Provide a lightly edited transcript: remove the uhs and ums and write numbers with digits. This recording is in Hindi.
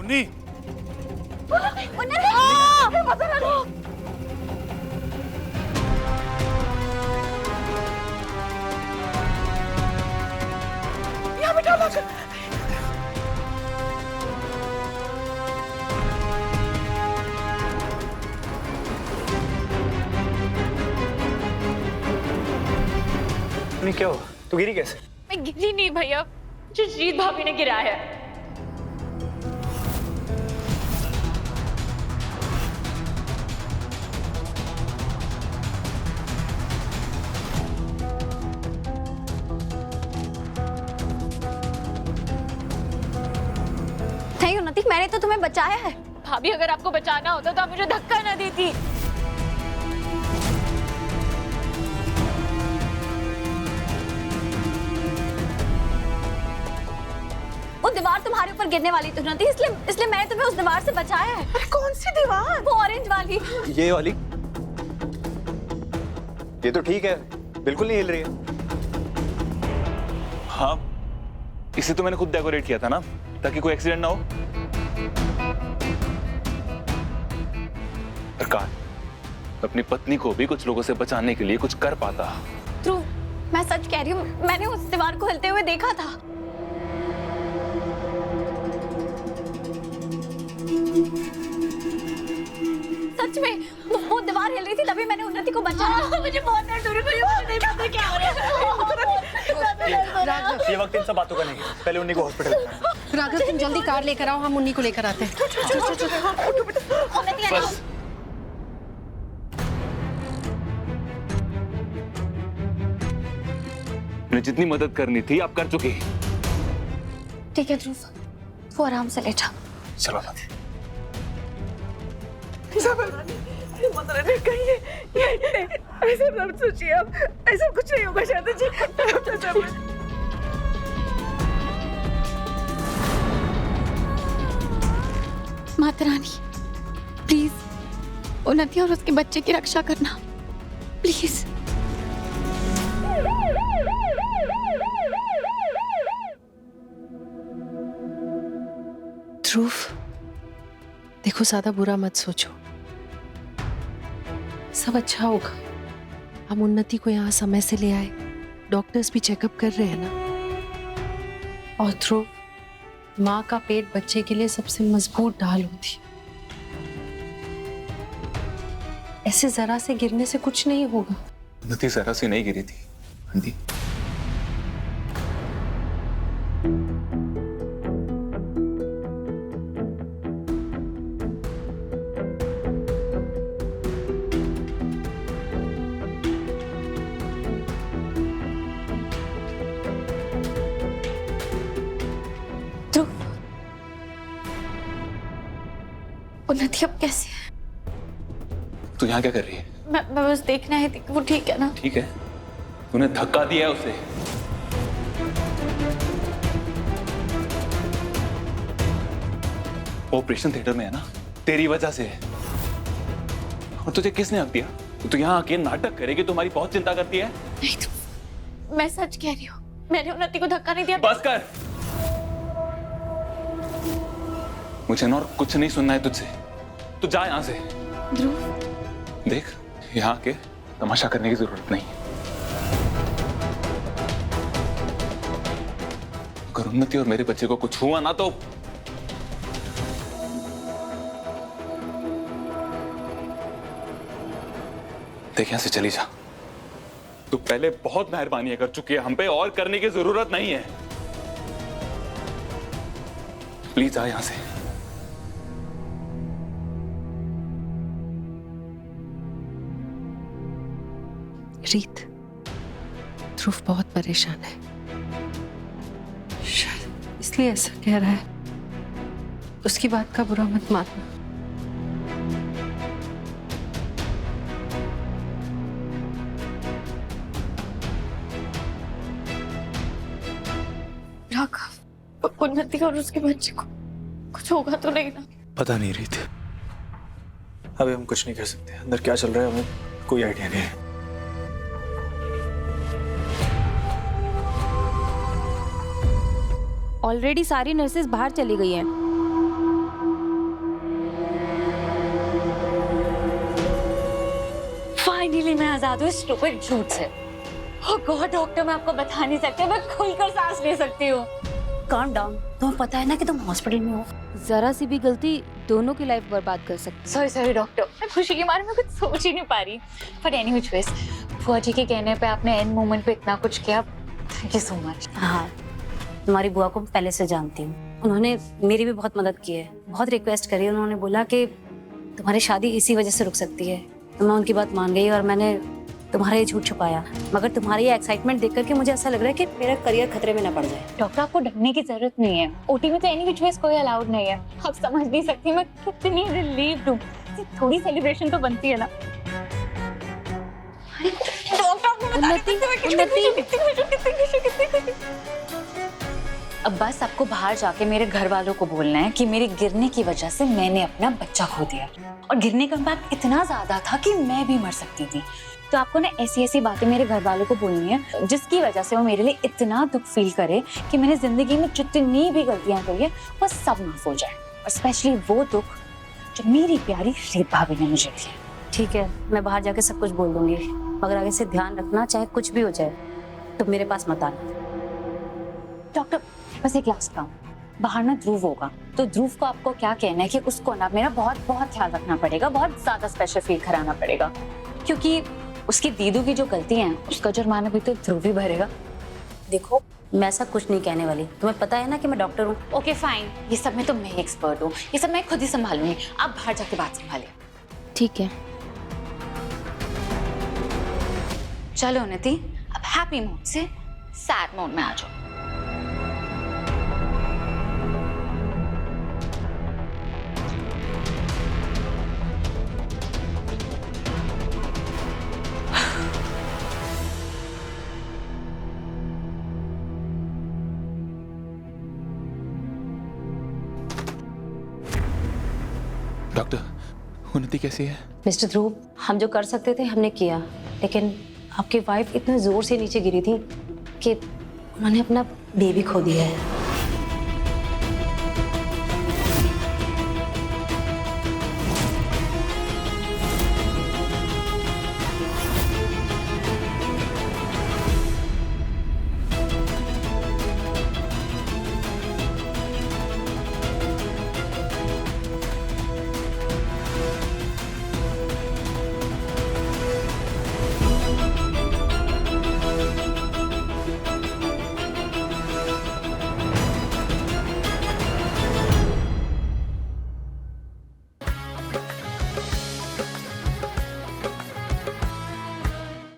मुन्नी यहाँ बिठा लो। क्या हुआ? तू गिरी कैसे? मैं गिरी नहीं भैया, मुझे जीत भाभी ने गिराया है। नहीं उन्नति, मैंने तो तुम्हें बचाया है। भाभी अगर आपको बचाना होता तो आप मुझे धक्का न देती। वो दीवार तुम्हारे ऊपर गिरने वाली थी उन्नति, इसलिए मैंने तुम्हें उस दीवार से बचाया है। अरे कौन सी दीवार? वो ऑरेंज वाली। ये वाली? ये तो ठीक है, बिल्कुल नहीं हिल रही है। हाँ, इसे तो मैंने खुद डेकोरेट किया था ना, ताकि कोई एक्सीडेंट ना हो। प्रकाश अपनी पत्नी को भी कुछ लोगों से बचाने के लिए कुछ कर पाता। ध्रुव, मैं सच कह रही हूँ, मैंने उस दीवार को हिलते हुए देखा था। सच में वो दीवार हिल रही थी, तभी मैंने उन्नति को बचाया। मुझे बहुत दर्द हो रहा है, मुझे नहीं पता क्या हो रहा है। ये वक्त इन सब बातों का नहीं है, पहले उन्हीं को हॉस्पिटल। राघव तुम जल्दी कार लेकर आओ, हम उन्हीं को लेकर आते हैं। उन्नति आना। बस मैंने जितनी मदद करनी थी आप कर चुके। ठीक है ध्रुव, वो आराम से लेटा। चलो ऐसा मत सोचिए आप, ऐसा कुछ नहीं होगा शादी जी। माता रानी, प्लीज उन्नति और उसके बच्चे की रक्षा करना, प्लीज। ध्रुव देखो, ज्यादा बुरा मत सोचो, सब अच्छा होगा। हम उन्नति को यहाँ समय से ले आए, डॉक्टर्स भी चेकअप कर रहे हैं ना। और ध्रुव, माँ का पेट बच्चे के लिए सबसे मजबूत ढाल होती, ऐसे जरा से गिरने से कुछ नहीं होगा। नती जरा सी नहीं गिरी थी आंटी। उन्नति अब कैसे है? तू यहाँ क्या कर रही है? मैं बस देखना है कि वो ठीक है ना। ठीक है, तूने धक्का दिया है उसे। ऑपरेशन थिएटर में है ना, तेरी वजह से है। और तुझे किसने हक दिया? तू यहाँ आके नाटक करेगी, तुम्हारी बहुत चिंता करती है। नहीं तो मैं सच कह रही हूँ, मैंने उन्नति को धक्का नहीं दिया। बस कर, मुझे ना और कुछ नहीं सुनना है तुझसे। तू जा यहाँ से। ध्रुव देख, यहाँ के तमाशा करने की जरूरत नहीं। अगर उन्नति और मेरे बच्चे को कुछ हुआ ना तो देख, यहाँ से चली जा। तू पहले बहुत मेहरबानी कर चुकी है हम पे, और करने की जरूरत नहीं है। प्लीज आ यहाँ से। रीत, ध्रुव बहुत परेशान है, शायद इसलिए ऐसा कह रहा है। उसकी बात का बुरा मत मानना। राघव, उन्नति और उसके बच्चे को कुछ होगा तो नहीं ना? पता नहीं रीत, अभी हम कुछ नहीं कर सकते। अंदर क्या चल रहा है हमें कोई आइडिया नहीं है। ऑलरेडी सारी नर्सेज बाहर चली गई हैं। आजाद हुई स्टूपिड झूठ से। ओह गॉड डॉक्टर, मैं आपको बता नहीं सकती, मैं खुलकर सांस ले सकती हूँ। काम डाउन, तुम्हें पता है ना कि तुम हॉस्पिटल में हो। जरा सी भी गलती दोनों की लाइफ बर्बाद कर सकती सॉरी डॉक्टर, मैं खुशी के मारे में कुछ सोच ही नहीं पा रही। बट एनी व्हिच वेज, बुआ जी के कहने पे आपने एंड मोमेंट पे इतना कुछ किया, थैंक यू सो मच। हाँ, तुम्हारी बुआ को पहले से जानती हूँ, उन्होंने मेरी भी बहुत मदद की है, बहुत रिक्वेस्ट करी। उन्होंने बोला कि तुम्हारी शादी इसी वजह से रुक सकती है, तो मैं उनकी बात मान गई और मैंने तुम्हारा ये झूठ छुपाया। मगर तुम्हारी ये एक्साइटमेंट देख करके मुझे ऐसा लग रहा है कि मेरा करियर खतरे में ना पड़ जाए। डॉक्टर आपको डरने की जरूरत नहीं है, ओटी में तो एनी व्हिच वेज कोई अलाउड नहीं है। आप समझ नहीं सकती मैं कितनी रिलीव्ड हूँ। थोड़ी सेलिब्रेशन तो बनती है ना। डॉक्टर आपको बता नहीं सकती मैं कितनी खुश हूँ। अब बस आपको बाहर जाके मेरे घर वालों को बोलना है कि मेरे गिरने की वजह से मैंने अपना बच्चा खो दिया, और गिरने का इम्पैक्ट इतना ज्यादा था कि मैं भी मर सकती थी। तो आपको ना ऐसी ऐसी बातें मेरे घर वालों को बोलनी है जिसकी वजह से वो मेरे लिए इतना दुख फील करे कि मैंने जिंदगी में जितनी भी गलतियां करी है वो सब माफ हो जाए, और स्पेशली वो दुख जो मेरी प्यारी रीत भाभी ने मुझे दिया। ठीक है, मैं बाहर जाके सब कुछ बोल दूंगी, मगर आगे से ध्यान रखना, चाहे कुछ भी हो जाए तो मेरे पास मत आना। डॉक्टर बस एक लास्ट काम, बाहर ना ध्रुव होगा, तो ध्रुव को आपको क्या कहना है कि उसको ना मेरा बहुत बहुत ख्याल रखना पड़ेगा, बहुत ज्यादा स्पेशल फील कराना पड़ेगा, क्योंकि उसकी दीदू की जो गलतियां हैं उसका जुर्माना भी तो ध्रुव ही भरेगा। देखो, मैं ऐसा कुछ नहीं कहने वाली, तुम्हें पता है ना कि मैं डॉक्टर हूँ। ओके फाइन, ये सब में तो मैं एक्सपर्ट हूँ, ये सब मैं खुद ही संभालूंगी, आप बाहर जाके बात संभालिए। है। ठीक है। चलो उन्नति, अब हैप्पी मूड से सैड मूड में आ जाओ। डॉक्टर, उन्नति कैसी है? मिस्टर ध्रुव, हम जो कर सकते थे हमने किया, लेकिन आपकी वाइफ इतना जोर से नीचे गिरी थी कि उन्होंने अपना बेबी खो दिया है।